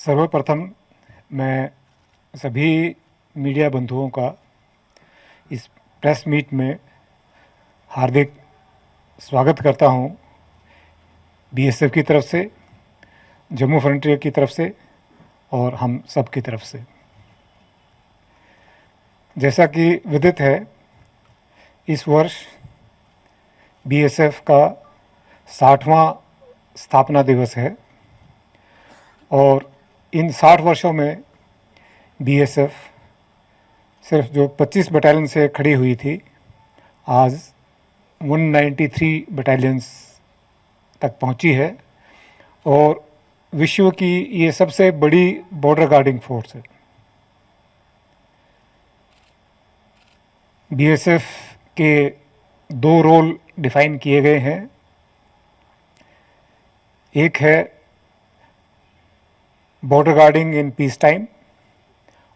सर्वप्रथम मैं सभी मीडिया बंधुओं का इस प्रेस मीट में हार्दिक स्वागत करता हूं, बीएसएफ की तरफ से, जम्मू फ्रंटियर की तरफ से और हम सब की तरफ से। जैसा कि विदित है, इस वर्ष बीएसएफ का 60वां स्थापना दिवस है और इन 60 वर्षों में बीएसएफ सिर्फ जो 25 बटालियन से खड़ी हुई थी, आज 193 बटालियंस तक पहुंची है और विश्व की ये सबसे बड़ी बॉर्डर गार्डिंग फोर्स है। बीएसएफ के दो रोल डिफाइन किए गए हैं। एक है border guarding in peace time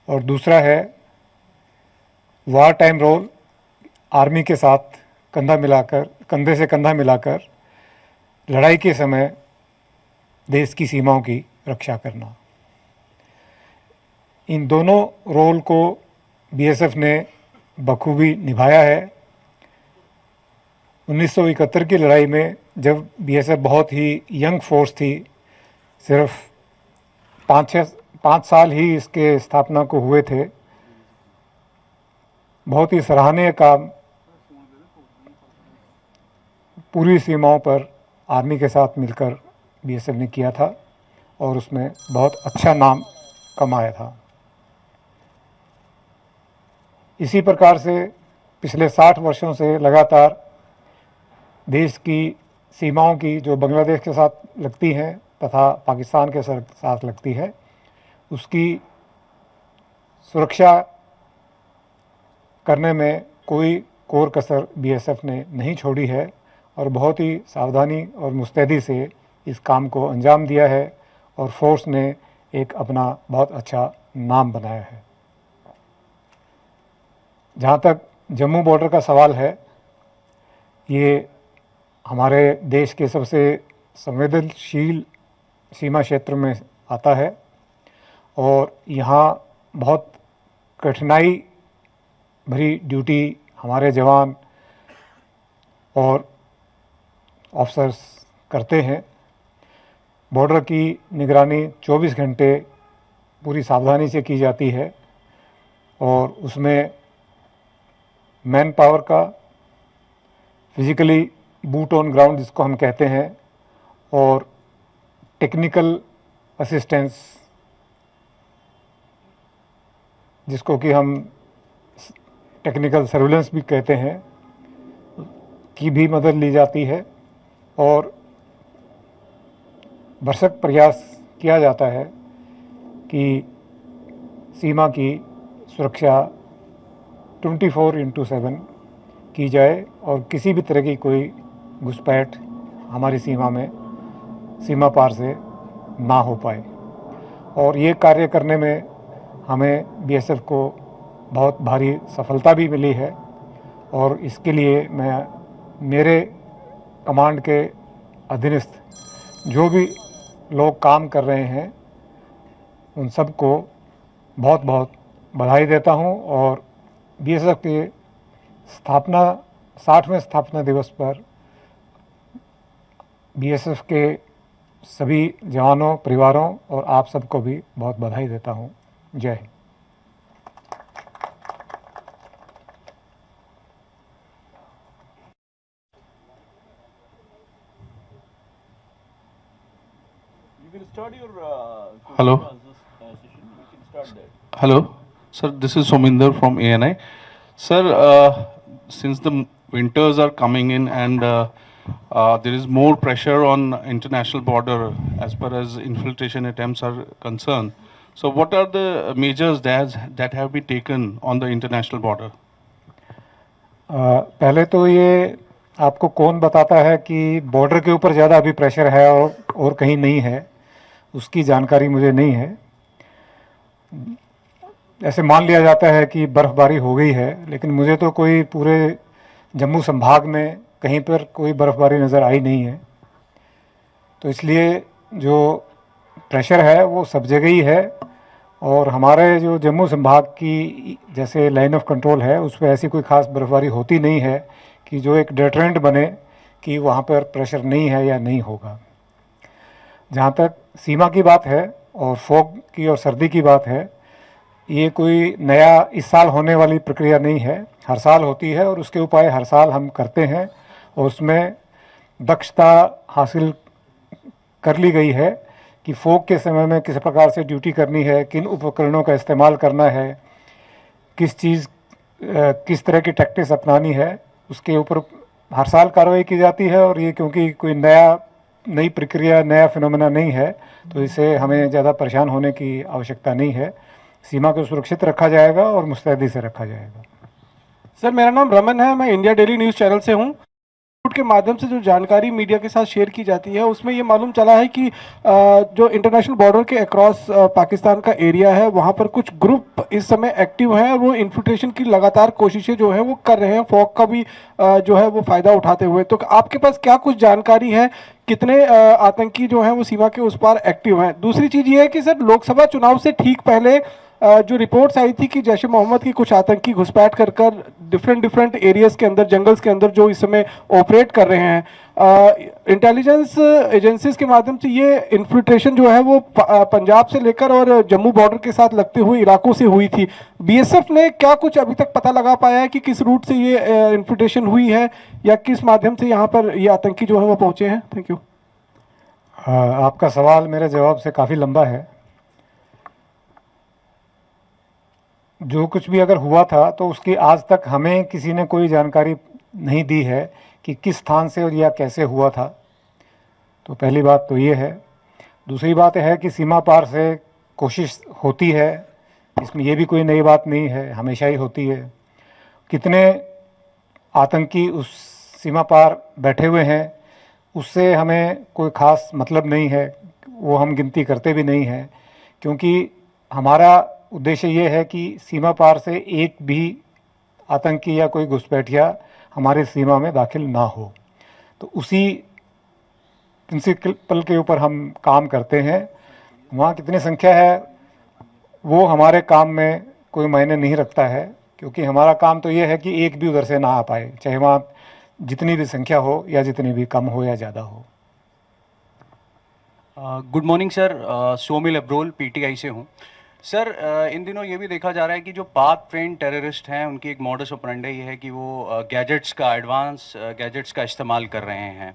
और दूसरा है वार टाइम रोल, आर्मी के साथ कंधे से कंधा मिलाकर लड़ाई के समय देश की सीमाओं की रक्षा करना। इन दोनों रोल को बीएसएफ ने बखूबी निभाया है। 1971 की लड़ाई में जब बीएसएफ बहुत ही यंग फोर्स थी, सिर्फ 5 साल ही इसके स्थापना को हुए थे, बहुत ही सराहनीय काम पूरी सीमाओं पर आर्मी के साथ मिलकर बीएसएफ ने किया था और उसमें बहुत अच्छा नाम कमाया था। इसी प्रकार से पिछले 60 वर्षों से लगातार देश की सीमाओं की जो बांग्लादेश के साथ लगती हैं तथा पाकिस्तान के साथ लगती है, उसकी सुरक्षा करने में कोई कोर कसर बीएसएफ ने नहीं छोड़ी है और बहुत ही सावधानी और मुस्तैदी से इस काम को अंजाम दिया है और फोर्स ने एक अपना बहुत अच्छा नाम बनाया है। जहाँ तक जम्मू बॉर्डर का सवाल है, ये हमारे देश के सबसे संवेदनशील सीमा क्षेत्र में आता है और यहाँ बहुत कठिनाई भरी ड्यूटी हमारे जवान और ऑफिसर्स करते हैं। बॉर्डर की निगरानी 24 घंटे पूरी सावधानी से की जाती है और उसमें मैन पावर का, फिजिकली बूट ऑन ग्राउंड जिसको हम कहते हैं, और टेक्निकल असिस्टेंस जिसको कि हम टेक्निकल सर्विलेंस भी कहते हैं, की भी मदद ली जाती है और भरसक प्रयास किया जाता है कि सीमा की सुरक्षा 24/7 की जाए और किसी भी तरह की कोई घुसपैठ हमारी सीमा पार से ना हो पाए। और ये कार्य करने में हमें बीएसएफ को बहुत भारी सफलता भी मिली है और इसके लिए मैं मेरे कमांड के अधीनस्थ जो भी लोग काम कर रहे हैं उन सबको बहुत बहुत बधाई देता हूं और बीएसएफ के 60वें स्थापना दिवस पर बीएसएफ के सभी जवानों, परिवारों और आप सबको भी बहुत बधाई देता हूं। जय Hind. Hello. Hello, sir. This is Sominder from ANI. Sir, since the winters are coming in and there is more pressure on international border as far as infiltration attempts are concerned. So, what are the measures that have been taken on the international border? पहले तो ये आपको कौन बताता है कि border के ऊपर ज़्यादा अभी प्रेशर है और कहीं नहीं है, उसकी जानकारी मुझे नहीं है। ऐसे मान लिया जाता है कि बर्फ़बारी हो गई है, लेकिन मुझे तो कोई पूरे जम्मू संभाग में कहीं पर कोई बर्फ़बारी नज़र आई नहीं है। तो इसलिए जो प्रेशर है वो सब जगह ही है। और हमारे जो जम्मू संभाग की जैसे लाइन ऑफ कंट्रोल है उस पर ऐसी कोई ख़ास बर्फबारी होती नहीं है कि जो एक डेटरेंट बने कि वहाँ पर प्रेशर नहीं है या नहीं होगा। जहाँ तक सीमा की बात है और फॉग की और सर्दी की बात है, ये कोई नया इस साल होने वाली प्रक्रिया नहीं है, हर साल होती है और उसके उपाय हर साल हम करते हैं और उसमें दक्षता हासिल कर ली गई है कि फॉग के समय में किस प्रकार से ड्यूटी करनी है, किन उपकरणों का इस्तेमाल करना है, किस तरह की टैक्टिक्स अपनानी है, उसके ऊपर हर साल कार्रवाई की जाती है। और ये क्योंकि कोई नई प्रक्रिया नया फिनोमेना नहीं है तो इसे हमें ज़्यादा परेशान होने की आवश्यकता नहीं है। सीमा को सुरक्षित रखा जाएगा और मुस्तैदी से रखा जाएगा। सर मेरा नाम रमन है, मैं इंडिया डेली न्यूज़ चैनल से हूँ। के माध्यम से जो जानकारी मीडिया के साथ शेयर की जाती है उसमें ये मालूम चला है कि जो इंटरनेशनल बॉर्डर के अक्रॉस पाकिस्तान का एरिया है वहाँ पर कुछ ग्रुप इस समय एक्टिव हैं और वो इन्फिल्ट्रेशन की लगातार कोशिशें जो है वो कर रहे हैं, फॉग का भी जो है वो फ़ायदा उठाते हुए। तो आपके पास क्या कुछ जानकारी है, कितने आतंकी जो हैं वो सीमा के उस पार एक्टिव हैं? दूसरी चीज़ ये है कि सर लोकसभा चुनाव से ठीक पहले जो रिपोर्ट्स आई थी कि जैश ए मोहम्मद की कुछ आतंकी घुसपैठ कर डिफरेंट एरियाज के अंदर, जंगल्स के अंदर जो इस समय ऑपरेट कर रहे हैं, इंटेलिजेंस एजेंसीज के माध्यम से ये इन्फिल्ट्रेशन जो है वो पंजाब से लेकर और जम्मू बॉर्डर के साथ लगते हुए इलाकों से हुई थी। बीएसएफ ने क्या कुछ अभी तक पता लगा पाया है कि किस रूट से ये इन्फिल्ट्रेशन हुई है या किस माध्यम से यहाँ पर ये आतंकी जो है वो पहुंचे हैं? Thank you. आपका सवाल मेरे जवाब से काफ़ी लंबा है। जो कुछ भी अगर हुआ था तो उसकी आज तक हमें किसी ने कोई जानकारी नहीं दी है कि किस स्थान से और या कैसे हुआ था। तो पहली बात तो ये है। दूसरी बात है कि सीमा पार से कोशिश होती है, इसमें ये भी कोई नई बात नहीं है, हमेशा ही होती है। कितने आतंकी उस सीमा पार बैठे हुए हैं उससे हमें कोई ख़ास मतलब नहीं है, वो हम गिनती करते भी नहीं हैं, क्योंकि हमारा उद्देश्य ये है कि सीमा पार से एक भी आतंकी या कोई घुसपैठिया हमारे सीमा में दाखिल ना हो। तो उसी प्रिंसिपल के ऊपर हम काम करते हैं। वहाँ कितनी संख्या है वो हमारे काम में कोई मायने नहीं रखता है, क्योंकि हमारा काम तो ये है कि एक भी उधर से ना आ पाए, चाहे वहाँ जितनी भी संख्या हो या जितनी भी कम हो या ज़्यादा हो। Good morning sir, Somil Abrol PTI से हूँ। सर इन दिनों ये भी देखा जा रहा है कि जो पाक ट्रेंड टेररिस्ट हैं उनकी एक मॉडस ऑपरेंडी ये है कि वो गैजेट्स का एडवांस गैजेट्स का इस्तेमाल कर रहे हैं।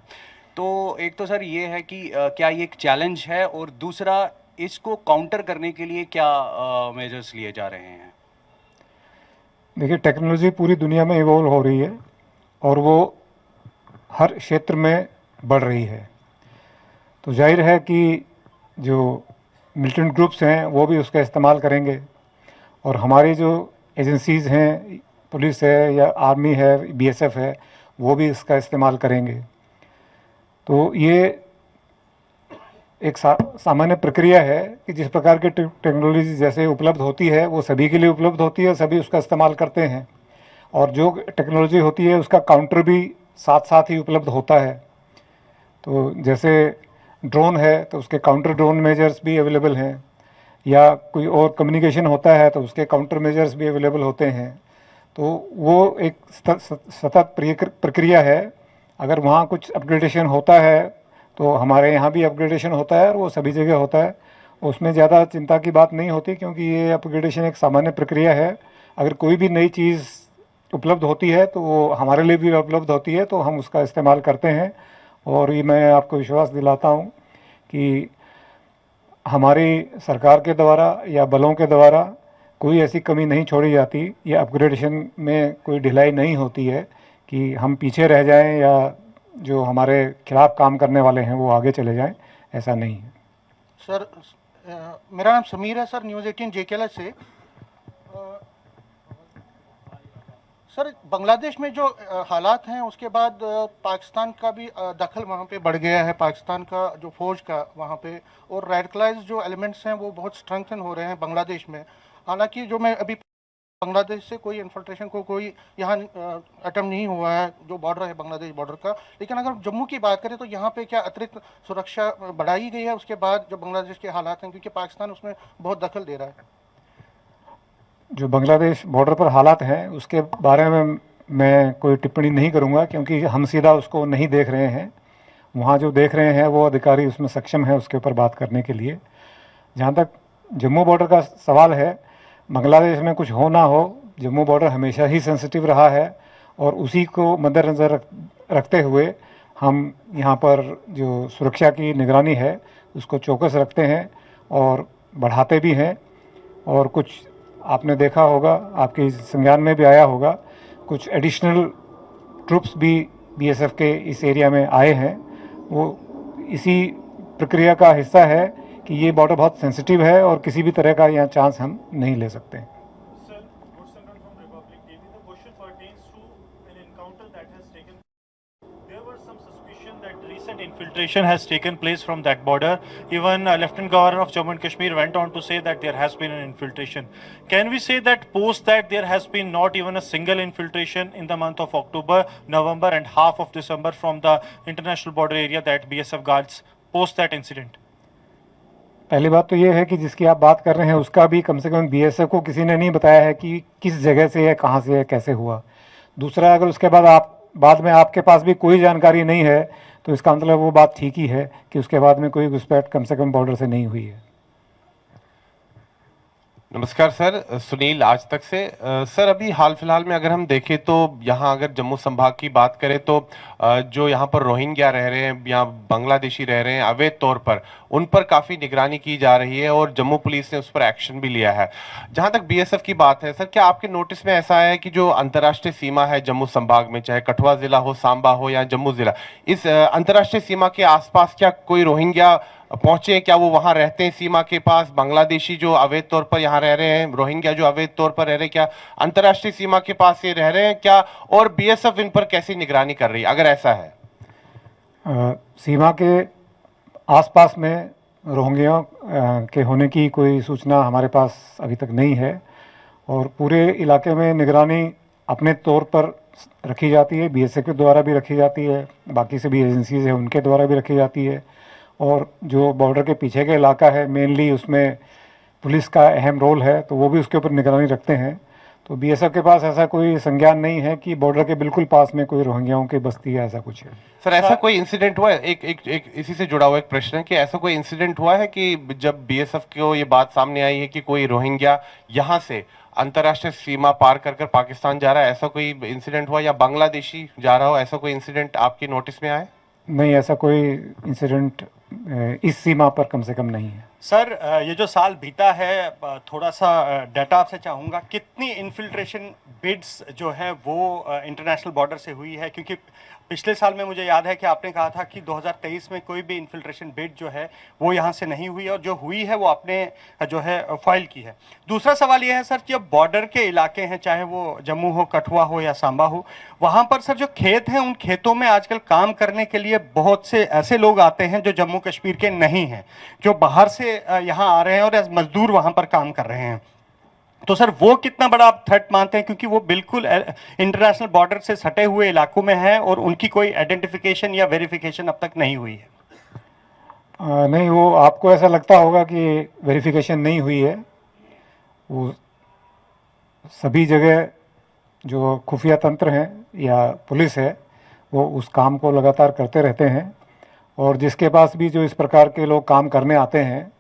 तो एक तो सर ये है कि क्या ये एक चैलेंज है, और दूसरा इसको काउंटर करने के लिए क्या मेजर्स लिए जा रहे हैं? देखिए, टेक्नोलॉजी पूरी दुनिया में इवॉल्व हो रही है और वो हर क्षेत्र में बढ़ रही है। तो जाहिर है कि जो मिलिटेंट ग्रुप्स हैं वो भी उसका इस्तेमाल करेंगे और हमारी जो एजेंसीज़ हैं, पुलिस है या आर्मी है, बीएसएफ है, वो भी इसका इस्तेमाल करेंगे। तो ये एक सामान्य प्रक्रिया है कि जिस प्रकार की टेक्नोलॉजी जैसे उपलब्ध होती है वो सभी के लिए उपलब्ध होती है, सभी उसका इस्तेमाल करते हैं। और जो टेक्नोलॉजी होती है उसका काउंटर भी साथ साथ ही उपलब्ध होता है। तो जैसे ड्रोन है तो उसके काउंटर ड्रोन मेजर्स भी अवेलेबल हैं, या कोई और कम्युनिकेशन होता है तो उसके काउंटर मेजर्स भी अवेलेबल होते हैं। तो वो एक सतत प्रक्रिया है। अगर वहाँ कुछ अपग्रेडेशन होता है तो हमारे यहाँ भी अपग्रेडेशन होता है और वो सभी जगह होता है। उसमें ज़्यादा चिंता की बात नहीं होती, क्योंकि ये अपग्रेडेशन एक सामान्य प्रक्रिया है। अगर कोई भी नई चीज़ उपलब्ध होती है तो वो हमारे लिए भी उपलब्ध होती है, तो हम उसका इस्तेमाल करते हैं। और ये मैं आपको विश्वास दिलाता हूँ कि हमारी सरकार के द्वारा या बलों के द्वारा कोई ऐसी कमी नहीं छोड़ी जाती या अपग्रेडेशन में कोई ढिलाई नहीं होती है कि हम पीछे रह जाएं या जो हमारे खिलाफ काम करने वाले हैं वो आगे चले जाएं, ऐसा नहीं है। सर मेरा नाम समीर है सर, न्यूज़ 18 जेकेएल से। सर बांग्लादेश में जो हालात हैं उसके बाद पाकिस्तान का भी दखल वहाँ पे बढ़ गया है, पाकिस्तान का जो फौज का वहाँ पे, और रेडिकलाइज जो एलिमेंट्स हैं वो बहुत स्ट्रेंथन हो रहे हैं बांग्लादेश में। हालांकि जो मैं अभी बांग्लादेश से कोई इन्फिल्ट्रेशन को कोई यहाँ अटेम्प्ट नहीं हुआ है जो बॉर्डर है बांग्लादेश बॉर्डर का। लेकिन अगर जम्मू की बात करें तो यहाँ पे क्या अतिरिक्त सुरक्षा बढ़ाई गई है उसके बाद जो बांग्लादेश के हालात हैं, क्योंकि पाकिस्तान उसमें बहुत दखल दे रहा है। जो बांग्लादेश बॉर्डर पर हालात हैं उसके बारे में मैं कोई टिप्पणी नहीं करूंगा, क्योंकि हम सीधा उसको नहीं देख रहे हैं। वहाँ जो देख रहे हैं वो अधिकारी उसमें सक्षम है उसके ऊपर बात करने के लिए। जहाँ तक जम्मू बॉर्डर का सवाल है, बांग्लादेश में कुछ हो ना हो, जम्मू बॉर्डर हमेशा ही सेंसिटिव रहा है और उसी को मद्देनज़र रखते हुए हम यहाँ पर जो सुरक्षा की निगरानी है उसको चौकस रखते हैं और बढ़ाते भी हैं। और कुछ आपने देखा होगा, आपके संज्ञान में भी आया होगा, कुछ एडिशनल ट्रूप्स भी बीएसएफ के इस एरिया में आए हैं। वो इसी प्रक्रिया का हिस्सा है कि ये बॉर्डर बहुत सेंसिटिव है और किसी भी तरह का यहाँ चांस हम नहीं ले सकते। Sir, Gursangan from Republic TV. The question pertains to an encounter that has taken. There were some suspicion that recent infiltration has taken place from that border. Even Lieutenant Governor of Jammu and Kashmir went on to say that there has been an infiltration. Can we say that post that there has been not even a single infiltration in the month of October, November and half of December from the international border area that BSF guards post that incident? पहली बात तो ये है कि जिसकी आप बात कर रहे हैं उसका भी कम से कम बीएसएफ को किसी ने नहीं बताया है कि किस जगह से है, कहाँ से है, कैसे हुआ। दूसरा, अगर उसके बाद में आपके पास भी कोई जानकारी नहीं है तो इसका मतलब वो बात ठीक ही है कि उसके बाद में कोई घुसपैठ कम से कम बॉर्डर से नहीं हुई है। नमस्कार सर, सुनील आज तक से। सर, अभी हाल फिलहाल में अगर हम देखें तो यहाँ अगर जम्मू संभाग की बात करें तो जो यहाँ पर रोहिंग्या रह रहे हैं या बांग्लादेशी रह रहे हैं अवैध तौर पर, उन पर काफ़ी निगरानी की जा रही है और जम्मू पुलिस ने उस पर एक्शन भी लिया है। जहाँ तक बीएसएफ की बात है सर, क्या आपके नोटिस में ऐसा है कि जो अंतर्राष्ट्रीय सीमा है जम्मू संभाग में, चाहे कठुआ जिला हो, सांबा हो या जम्मू जिला, इस अंतर्राष्ट्रीय सीमा के आसपास क्या कोई रोहिंग्या पहुंचे? क्या वो वहां रहते हैं सीमा के पास? बांग्लादेशी जो अवैध तौर पर यहाँ रह रहे हैं, रोहिंग्या जो अवैध तौर पर रह रहे हैं, क्या अंतर्राष्ट्रीय सीमा के पास ये रह रहे हैं क्या? और बीएसएफ इन पर कैसी निगरानी कर रही है अगर ऐसा है? सीमा के आसपास में रोहिंग्या के होने की कोई सूचना हमारे पास अभी तक नहीं है और पूरे इलाके में निगरानी अपने तौर पर रखी जाती है। बीएसएफ के द्वारा भी रखी जाती है, बाकी से भी एजेंसीज है उनके द्वारा भी रखी जाती है। और जो बॉर्डर के पीछे का इलाका है मेनली उसमें पुलिस का अहम रोल है, तो वो भी उसके ऊपर निगरानी रखते हैं। तो बीएसएफ के पास ऐसा कोई संज्ञान नहीं है कि बॉर्डर के बिल्कुल पास में कोई रोहिंग्याओं की बस्ती है, ऐसा कुछ है। सर, ऐसा कोई इंसिडेंट हुआ है? एक इसी से जुड़ा हुआ एक प्रश्न है कि ऐसा कोई इंसिडेंट हुआ है कि जब बीएसएफ को ये बात सामने आई है कि कोई रोहिंग्या यहाँ से अंतर्राष्ट्रीय सीमा पार कर कर पाकिस्तान जा रहा है, ऐसा कोई इंसिडेंट हुआ या बांग्लादेशी जा रहा हो, ऐसा कोई इंसिडेंट आपकी नोटिस में आया? नहीं, ऐसा कोई इंसिडेंट इस सीमा पर कम से कम नहीं है। सर, ये जो साल बीता है, थोड़ा सा डाटा आपसे चाहूँगा, कितनी इन्फिल्ट्रेशन बिड्स जो है वो इंटरनेशनल बॉर्डर से हुई है? क्योंकि पिछले साल में मुझे याद है कि आपने कहा था कि 2023 में कोई भी इन्फिल्ट्रेशन बिड जो है वो यहाँ से नहीं हुई और जो हुई है वो आपने जो है फाइल की है। दूसरा सवाल ये है सर, जब बॉर्डर के इलाके हैं, चाहे वो जम्मू हो, कठुआ हो या सांबा हो, वहाँ पर सर जो खेत हैं उन खेतों में आजकल काम करने के लिए बहुत से ऐसे लोग आते हैं जो जम्मू कश्मीर के नहीं हैं, जो बाहर से यहाँ आ रहे हैं और एज मजदूर वहाँ पर काम कर रहे हैं। तो सर वो कितना बड़ा आप थ्रेट मानते हैं, क्योंकि वो बिल्कुल इंटरनेशनल बॉर्डर से सटे हुए इलाकों में है और उनकी कोई आइडेंटिफिकेशन या वेरिफिकेशन अब तक नहीं हुई है? नहीं, वो आपको ऐसा लगता होगा कि वेरिफिकेशन नहीं हुई है। वो सभी जगह जो खुफिया तंत्र हैं या पुलिस है वो उस काम को लगातार करते रहते हैं और जिसके पास भी जो इस प्रकार के लोग काम करने आते हैं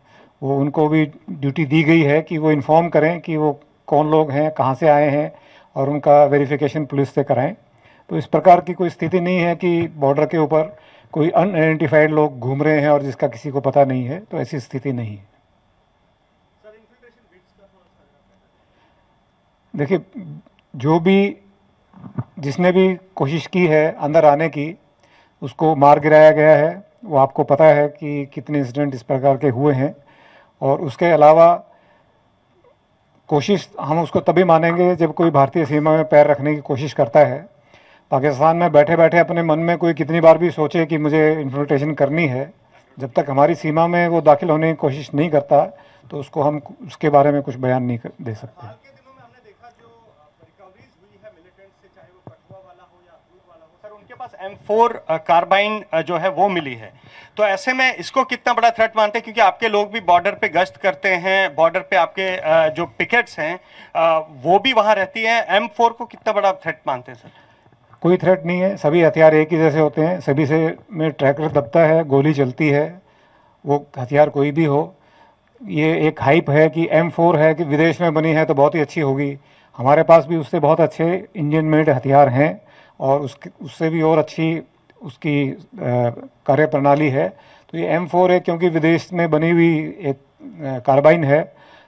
वो उनको भी ड्यूटी दी गई है कि वो इन्फॉर्म करें कि वो कौन लोग हैं, कहाँ से आए हैं और उनका वेरिफिकेशन पुलिस से कराएं। तो इस प्रकार की कोई स्थिति नहीं है कि बॉर्डर के ऊपर कोई अनआइडेंटिफाइड लोग घूम रहे हैं और जिसका किसी को पता नहीं है, तो ऐसी स्थिति नहीं है। देखिए, जो भी जिसने भी कोशिश की है अंदर आने की उसको मार गिराया गया है। वो आपको पता है कि कितने इंसिडेंट इस प्रकार के हुए हैं और उसके अलावा कोशिश हम उसको तभी मानेंगे जब कोई भारतीय सीमा में पैर रखने की कोशिश करता है। पाकिस्तान में बैठे बैठे अपने मन में कोई कितनी बार भी सोचे कि मुझे इन्फिल्ट्रेशन करनी है, जब तक हमारी सीमा में वो दाखिल होने की कोशिश नहीं करता तो उसको हम उसके बारे में कुछ बयान नहीं दे सकते। हाल के दिनों में हमने देखा जो M4 कार्बाइन जो है वो मिली है। तो ऐसे में इसको कितना बड़ा थ्रेट मानते हैं, क्योंकि आपके लोग भी बॉर्डर पे गश्त करते हैं, बॉर्डर पे आपके जो पिकेट्स हैं वो भी वहां रहती हैं, M4 को कितना बड़ा थ्रेट मानते हैं सर? कोई थ्रेट नहीं है, सभी हथियार एक ही जैसे होते हैं, सभी से में ट्रैक्टर दबता है, गोली चलती है, वो हथियार कोई भी हो। ये एक हाइप है कि M4 है कि विदेश में बनी है तो बहुत ही अच्छी होगी। हमारे पास भी उससे बहुत अच्छे इंडियन मेड हथियार हैं और उससे भी और अच्छी उसकी कार्य प्रणाली है। तो ये M4 है क्योंकि विदेश में बनी हुई एक कार्बाइन है,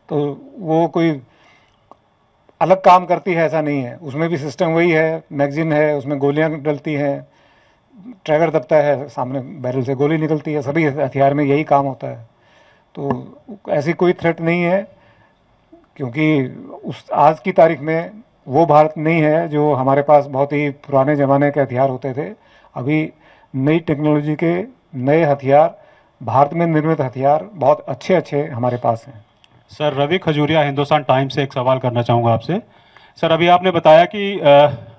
तो वो कोई अलग काम करती है ऐसा नहीं है। उसमें भी सिस्टम वही है, मैगजीन है, उसमें गोलियां डलती हैं, ट्रैगर दबता है, सामने बैरल से गोली निकलती है, सभी हथियार में यही काम होता है। तो ऐसी कोई थ्रेट नहीं है, क्योंकि उस आज की तारीख में वो भारत नहीं है जो हमारे पास बहुत ही पुराने ज़माने के हथियार होते थे। अभी नई टेक्नोलॉजी के नए हथियार, भारत में निर्मित हथियार बहुत अच्छे अच्छे हमारे पास हैं। सर, रवि खजूरिया, हिंदुस्तान टाइम्स से एक सवाल करना चाहूँगा आपसे। सर, अभी आपने बताया कि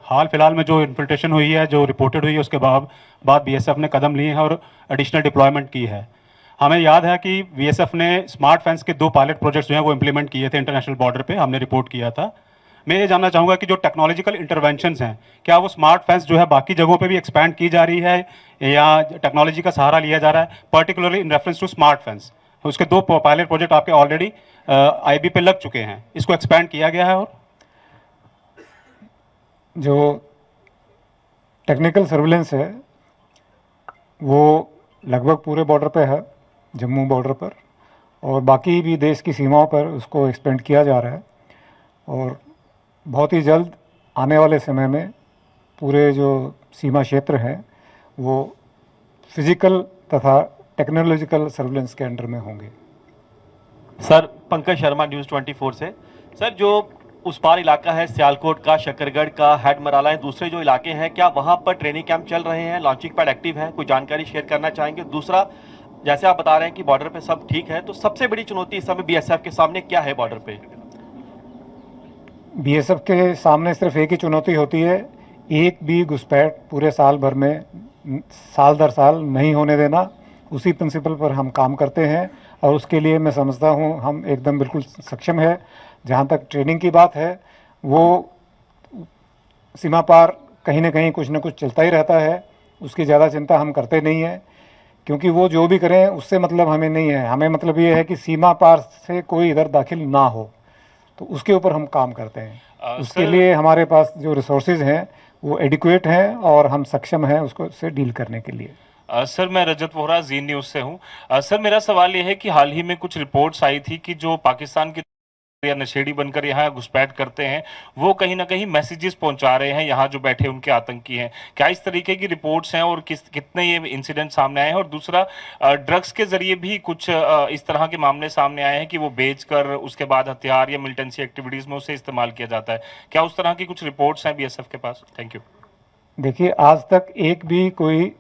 हाल फिलहाल में जो इन्फिल्ट्रेशन हुई है, जो रिपोर्टेड हुई है, उसके बाद बीएसएफ ने कदम लिए हैं और एडिशनल डिप्लॉयमेंट की है। हमें याद है कि बीएसएफ ने स्मार्ट फेंस के 2 पायलट प्रोजेक्ट्स जो हैं वो इम्प्लीमेंट किए थे इंटरनेशनल बॉर्डर पे, हमने रिपोर्ट किया था। मैं ये जानना चाहूँगा कि जो टेक्नोलॉजिकल इंटरवेंशंस हैं, क्या वो स्मार्ट फेंस जो है बाकी जगहों पे भी एक्सपैंड की जा रही है या टेक्नोलॉजी का सहारा लिया जा रहा है, particularly in reference to smart fence? उसके 2 पायलट प्रोजेक्ट आपके ऑलरेडी आईबी पे लग चुके हैं, इसको एक्सपैंड किया गया है? और जो टेक्निकल सर्विलेंस है वो लगभग पूरे बॉर्डर पे है, जम्मू बॉर्डर पर, और बाकी भी देश की सीमाओं पर उसको एक्सपेंड किया जा रहा है। और बहुत ही जल्द आने वाले समय में पूरे जो सीमा क्षेत्र हैं वो फिजिकल तथा टेक्नोलॉजिकल सर्विलेंस के अंडर में होंगे। सर, पंकज शर्मा, न्यूज़ 24 से। सर, जो उस पार इलाका है सियालकोट का, शकरगढ़ का, हेडमराला है, दूसरे जो इलाके हैं, क्या वहां पर ट्रेनिंग कैंप चल रहे हैं, लॉन्चिंग पैड एक्टिव है? कोई जानकारी शेयर करना चाहेंगे? दूसरा, जैसे आप बता रहे हैं कि बॉर्डर पे सब ठीक है, तो सबसे बड़ी चुनौती इस समय बीएसएफ के सामने क्या है बॉर्डर पे? बीएसएफ के सामने सिर्फ एक ही चुनौती होती है, एक भी घुसपैठ पूरे साल भर में साल दर साल नहीं होने देना। उसी प्रिंसिपल पर हम काम करते हैं और उसके लिए मैं समझता हूँ हम एकदम बिल्कुल सक्षम है। जहाँ तक ट्रेनिंग की बात है, वो सीमा पार कहीं ना कहीं कुछ ना कुछ चलता ही रहता है, उसकी ज़्यादा चिंता हम करते नहीं हैं, क्योंकि वो जो भी करें उससे मतलब हमें नहीं है। हमें मतलब ये है कि सीमा पार से कोई इधर दाखिल ना हो, तो उसके ऊपर हम काम करते हैं। उसके लिए हमारे पास जो रिसोर्सेज हैं वो एडिक्वेट हैं और हम सक्षम हैं उसको से डील करने के लिए। सर, मैं रजत वोहरा, जी न्यूज़ से हूँ। सर, मेरा सवाल ये है कि हाल ही में कुछ रिपोर्ट्स आई थी कि जो पाकिस्तान की या नशेड़ी बनकर यहाँ घुसपैठ करते हैं वो कहीं ना कहीं मैसेजेस पहुंचा रहे हैं यहाँ जो बैठे उनके आतंकी हैं। क्या इस तरीके की रिपोर्ट्स हैं और कितने ये इंसिडेंट सामने आए हैं? और दूसरा, ड्रग्स के जरिए भी कुछ इस तरह के मामले सामने आए हैं कि वो बेचकर उसके बाद हथियार या मिलिटेंसी एक्टिविटीज में उसे इस्तेमाल किया जाता है। क्या उस तरह की कुछ रिपोर्ट्स हैं बीएसएफ के पास? Thank you. देखिए, आज तक एक भी कोई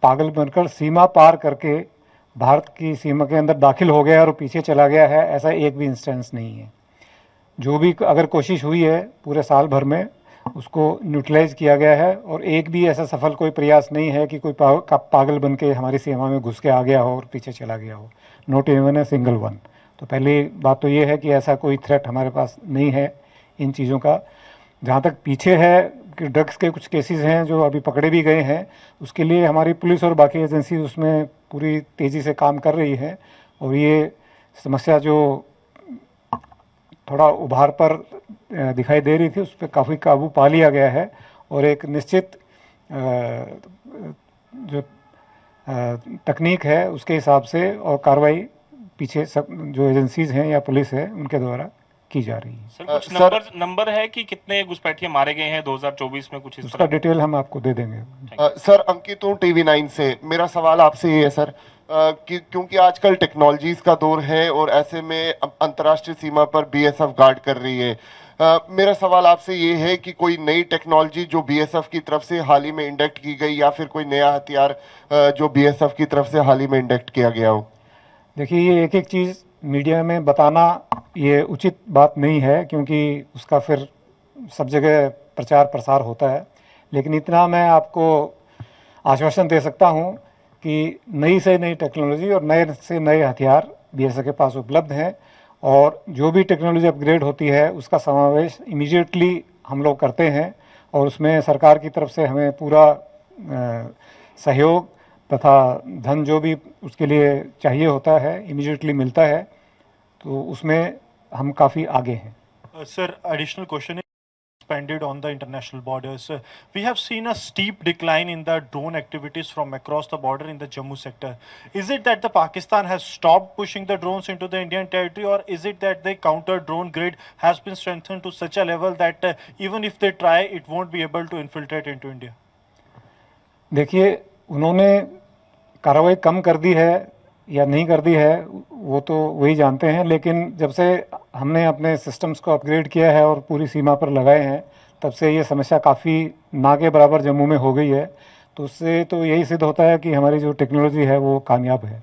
पागल बनकर सीमा पार करके भारत की सीमा के अंदर दाखिल हो गया और पीछे चला गया है, ऐसा एक भी इंस्टेंस नहीं है। जो भी अगर कोशिश हुई है पूरे साल भर में, उसको न्यूट्रलाइज किया गया है और एक भी ऐसा सफल कोई प्रयास नहीं है कि कोई पागल बन के हमारी सीमा में घुस के आ गया हो और पीछे चला गया हो। Not even a single one. तो पहली बात तो ये है कि ऐसा कोई थ्रेट हमारे पास नहीं है इन चीज़ों का। जहाँ तक पीछे है कि ड्रग्स के कुछ केसेस हैं जो अभी पकड़े भी गए हैं, उसके लिए हमारी पुलिस और बाकी एजेंसी उसमें पूरी तेज़ी से काम कर रही है और ये समस्या जो थोड़ा उभार पर दिखाई दे रही थी उस पर काफ़ी काबू पा लिया गया है और एक निश्चित जो तकनीक है उसके हिसाब से और कार्रवाई पीछे सब जो एजेंसीज हैं या पुलिस है उनके द्वारा की जा रही है। सर, कुछ नंबर है कि कितने घुसपैठिए मारे गए हैं 2024 में? कुछ उसका डिटेल हम आपको दे देंगे। सर, अंकित हूँ TV9 से। मेरा सवाल आपसे ये है सर, क्योंकि आजकल टेक्नोलॉजीज का दौर है और ऐसे में अंतर्राष्ट्रीय सीमा पर बीएसएफ गार्ड कर रही है। मेरा सवाल आपसे ये है कि कोई नई टेक्नोलॉजी जो बीएसएफ की तरफ से हाल ही में इंडक्ट की गई या फिर कोई नया हथियार जो बीएसएफ की तरफ से हाल ही में इंडक्ट किया गया हो? देखिए, ये एक एक चीज़ मीडिया में बताना ये उचित बात नहीं है, क्योंकि उसका फिर सब जगह प्रचार प्रसार होता है। लेकिन इतना मैं आपको आश्वासन दे सकता हूं कि नई से नई टेक्नोलॉजी और नए से नए हथियार बीएसएफ के पास उपलब्ध हैं और जो भी टेक्नोलॉजी अपग्रेड होती है उसका समावेश इमीडिएटली हम लोग करते हैं और उसमें सरकार की तरफ से हमें पूरा सहयोग तथा धन जो भी उसके लिए चाहिए होता है इमीडिएटली मिलता है, तो उसमें हम काफ़ी आगे हैं। Sir, additional question is expanded on the international borders. We have seen a steep decline in the drone activities from across the border in the Jammu sector. Is it that the Pakistan has stopped pushing the drones into the Indian territory, or is it that the counter drone grid has been strengthened to such a level that even if they try, it won't be able to infiltrate into India? देखिए, उन्होंने कार्रवाई कम कर दी है या नहीं कर दी है वो तो वही जानते हैं, लेकिन जब से हमने अपने सिस्टम्स को अपग्रेड किया है और पूरी सीमा पर लगाए हैं तब से ये समस्या काफ़ी ना के बराबर जम्मू में हो गई है। तो उससे तो यही सिद्ध होता है कि हमारी जो टेक्नोलॉजी है वो कामयाब है।